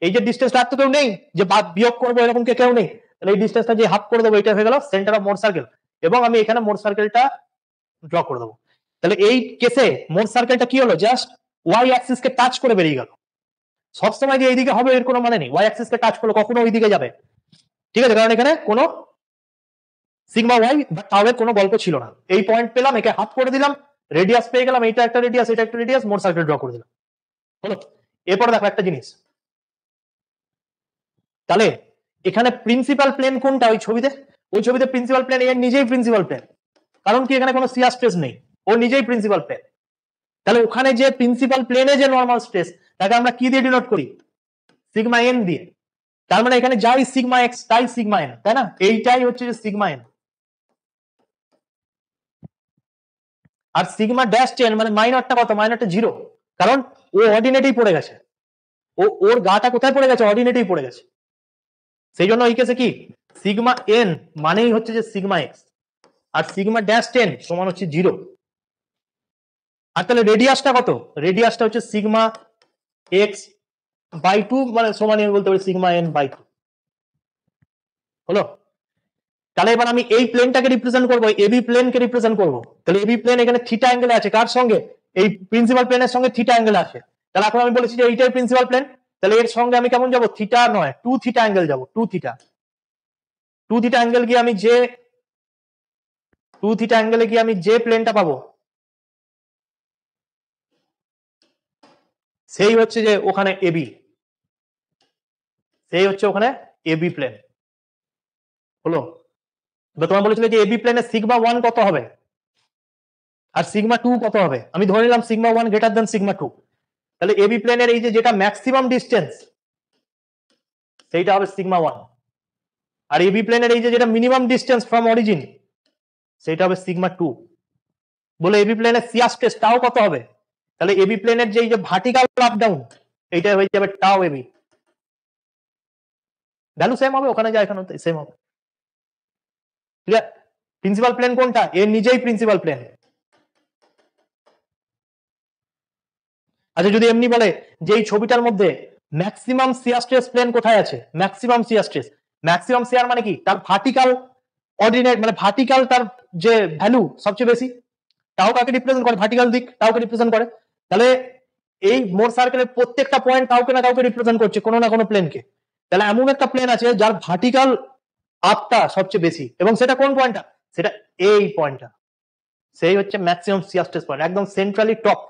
এই যে ডিস্টেন্সটা আর তো কেউ নেই যে বিয়োগ করবো, এরকম কেউ নেই, তাহলে এই ডিস্টেন্সটা যে হাফ করে দেবো, এটা হয়ে গেল সেন্টার অফ মোট সার্কেল। এবং আমি এখানে মোট সার্কেলটা ড্র করে দেবো। তাহলে এই কেসে মোট সার্কেলটা কি হলো? জাস্ট ওয়াই অ্যাক্সিস কে টাচ করে বেরিয়ে গেল। সবসময় যে এইদিকে হবে এর কোনো মানে নেই, ওয়াই অ্যাক্সিস কে টাচ করলে কখনো ওই দিকে যাবে। ঠিক আছে, কারণ এখানে কোনো সিগমা ওয়াই বা টাওয়ের কোনো গল্প ছিল না। এই পয়েন্ট পেলাম, একে হাফ করে দিলাম, রেডিয়াস পেয়ে গেলাম, এটা একটা রেডিয়াস, এটা একটা রেডিয়াস, মোট সার্কেল ড্র করে দিলাম। হলো। এরপর দেখো একটা জিনিস, তাহলে এখানে প্রিন্সিপাল প্লেন কোনটা ওই ছবিতে? ওই ছবিতে প্রিন্সিপাল প্লেন এর নিজেই প্রিন্সিপাল প্লেন, কারণ কি এখানে কোনো শিয়ার স্ট্রেস নেই, ও নিজেই প্রিন্সিপাল প্লেন। তাহলে ওখানে যে প্রিন্সিপাল প্লেনে যে নর্মাল স্ট্রেস, তাকে আমরা কি দিয়ে ডিনোট করি? সিগমা এন দিয়ে। তার মানে এখানে যাই সিগমা এক্স তাই সিগমা এন, তাই না? এইটাই হচ্ছে যে সিগমা এন। আর সিগমা ড্যাশ টেন মানে মাইনরটা কত? মাইনরটা 0, কারণ ও অর্ডিনেটেই পড়ে গেছে, ওর গাটা কোথায় পড়ে গেছে? অর্ডিনেটেই পড়ে গেছে। সেই জন্য এই কেসে কি সিগমা এন মানেই হচ্ছে যে সিগমা এক্স, আর সিগমা ড্যাশ টেন সমান হচ্ছে 0। আর তাহলে রেডিয়াসটা কত? রেডিয়াসটা হচ্ছে সিগমা এক্স বাই 2, মানে সমান আমি বলতে পারি সিগমা এন বাই 2। হলো। তাহলে এবার আমি এই প্লেনটাকে রিপ্রেজেন্ট করবো, এবি প্লেনকে রিপ্রেজেন্ট করবো। তাহলে এবি প্লেন এখানে থিটা অ্যাঙ্গেলে আছে, কার সঙ্গে? এই প্রিন্সিপাল প্লেনের সঙ্গে থিটা অ্যাঙ্গেল আছে। তাহলে এখন আমি বলেছি যে এইটাই প্রিন্সিপাল প্লেন, তাহলে এর সঙ্গে আমি কেমন যাবো? থিটা নয়, 2 থিটা অ্যাঙ্গেল যাবো। 2 থিটা, 2 থিটা অ্যাঙ্গেল গিয়ে আমি যে 2 থিটা অ্যাঙ্গেলে গিয়ে আমি যে প্লেনটা পাবো সেই হচ্ছে যে ওখানে এবি, সেই হচ্ছে ওখানে এবি প্লেন। হলো। তোমার বলেছিল যে এবি প্লেনে সিগমা 1 কত হবে আর সিগমা 2 কত হবে? আমি ধরে নিলাম সিগমা 1 গ্রেটার দেন সিগমা 2। তাহলে এবি প্লেনের এই যে যেটা ম্যাক্সিমাম ডিস্টেন্স সেইটা হবে সিগমা 1, আর এবি প্লেনের এই যে যেটা মিনিমাম ডিস্টেন্স ফ্রম অরিজিন সেইটা হবে সিগমা 2। বলে এবি প্লেনের শিয়ার স্ট্রেস টাও কত হবে? তাহলে এবি প্লেনের যে ভার্টিক্যাল আপ ডাউন এইটা হয়ে যাবে টাও এবি। ভ্যালু সেম হবে, ওখানে যা এখানে সেম হবে। ক্লিয়ার? প্রিন্সিপাল প্লেন কোনটা? এর নিজেই প্রিন্সিপাল প্লেন। আচ্ছা, যদি এমনি বলে যে এই ছবিটার মধ্যে ম্যাক্সিমাম শিয়ার স্ট্রেস প্লেন কোথায় আছে? ম্যাক্সিমাম শিয়ার স্ট্রেস, ম্যাক্সিমাম শিয়ার মানে কি? তার ভার্টিক্যাল অর্ডিনেট, মানে ভার্টিক্যাল তার যে ভ্যালু সবচেয়ে বেশি, তাও কাকে রিপ্রেজেন্ট করে? ভার্টিক্যাল দিক তাওকে রিপ্রেজেন্ট করে। তাহলে এই মোট সার্কেলের প্রত্যেকটা পয়েন্ট কাউকে না কাউকে রিপ্রেজেন্ট করছে, কোনো না কোনো প্লেনকে। তাহলে এমন একটা প্লেন আছে যার ভার্টিক্যাল আপটা সবচেয়ে বেশি, এবং সেটা কোন পয়েন্টটা? সেটা এই পয়েন্টটা, সেই হচ্ছে ম্যাক্সিমাম শিয়ার স্ট্রেস পয়েন্ট, একদম সেন্ট্রালি টপ,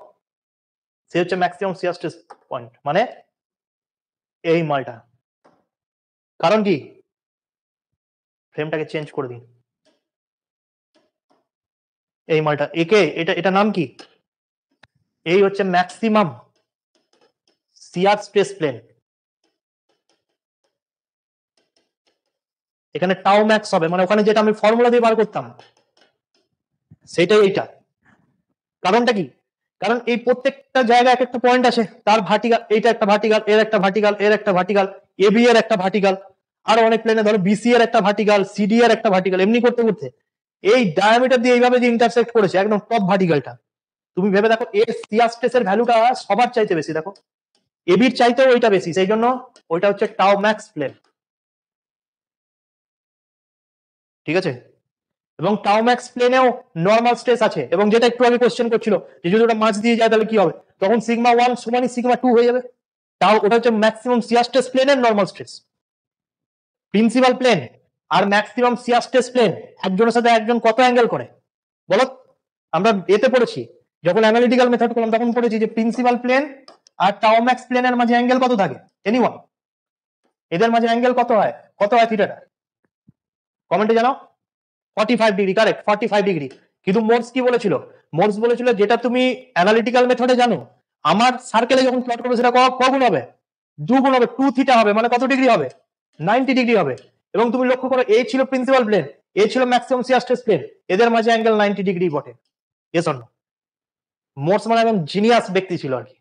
সে হচ্ছে ম্যাক্সিমাম শিয়ার স্ট্রেস পয়েন্ট, মানে এই মালটা। কারণ কি? ফ্রেমটাকে চেঞ্জ করে দিন, এই মালটা, একে এটা নাম কি? এই হচ্ছে ম্যাক্সিমাম শিয়ার স্ট্রেস প্লেন। এখানে টাও ম্যাক্স হবে, মানে ওখানে যেটা আমি ফর্মুলা দিয়ে বার করতাম সেটাই এইটা। কারণটা কি? কারণ এই প্রত্যেকটা জায়গায় এক একটা পয়েন্ট আছে, তার ভার্টিক্যাল, এইটা একটা ভার্টিক্যাল, এর একটা ভার্টিক্যাল, এর একটা ভার্টিক্যাল, এবি এর একটা ভার্টিক্যাল, আরো অনেক প্লেনে ধরো বিসি এর একটা ভার্টিক্যাল, সিডি এর একটা ভার্টিক্যাল, এমনি করতে করতে এই ডায়ামিটার দিয়ে এইভাবে যে ইন্টারসেক্ট করেছে একদম টপ ভার্টিক্যালটা, তুমি ভেবে দেখো এর শিয়ার স্ট্রেসের ভ্যালুটা সবার চাইতে বেশি। দেখো এবির চাইতেও ওইটা বেশি, সেই জন্য ওইটা হচ্ছে টাও ম্যাক্স প্লেন। ঠিক আছে? এবং টাউ ম্যাক্স প্লেনেও নর্মাল স্ট্রেস আছে, এবং যেটা একটু আগে কোশ্চেন করছিল যে যদি ওটা মাঝ দিয়ে যায় তাহলে কি হবে, তখন সিগমা 1 সমানই সিগমা 2 হয়ে যাবে। তাও ওটা হচ্ছে ম্যাক্সিমাম শিয়ার স্ট্রেস প্লেনের নর্মাল স্ট্রেস। প্রিন্সিপাল প্লেন আর ম্যাক্সিমাম শিয়ার স্ট্রেস প্লেন একজনের সাথে একজন কত অ্যাঙ্গেল করে বলো? আমরা এতে পড়েছি, যখন অ্যানালিটিক্যাল মেথড করলাম তখন পড়েছি যে প্রিন্সিপাল প্লেন আর টাউ ম্যাক্স প্লেনের মাঝে অ্যাঙ্গেল কত থাকে? এনিওয়ান? এদের মাঝে অ্যাঙ্গেল কত হয়? কত হয় থিটাটা? কমেন্টে জানাও। 45 ডিগ্রি, কারেক্ট, 45 ডিগ্রি। কিন্তু মোরস কি বলেছিল? মোরস বলেছিল যেটা তুমি অ্যানালিটিক্যাল মেথডে জানো, আমার সার্কেলে যখন প্লট করবে সেটা কগুণ হবে? 2 গুণ হবে, 2 থিটা হবে, মানে কত ডিগ্রি হবে? 90 ডিগ্রি হবে। এবং তুমি লক্ষ্য করো এ ছিল প্রিন্সিপাল প্লেন, এ ছিল ম্যাক্সিমাম শিয়ার স্ট্রেস প্লেন, এদের মাঝে অ্যাঙ্গেল 90 ডিগ্রি বটে। Yes or no? মোরস মানে একদম জিনিয়াস ব্যক্তি ছিল আর কি।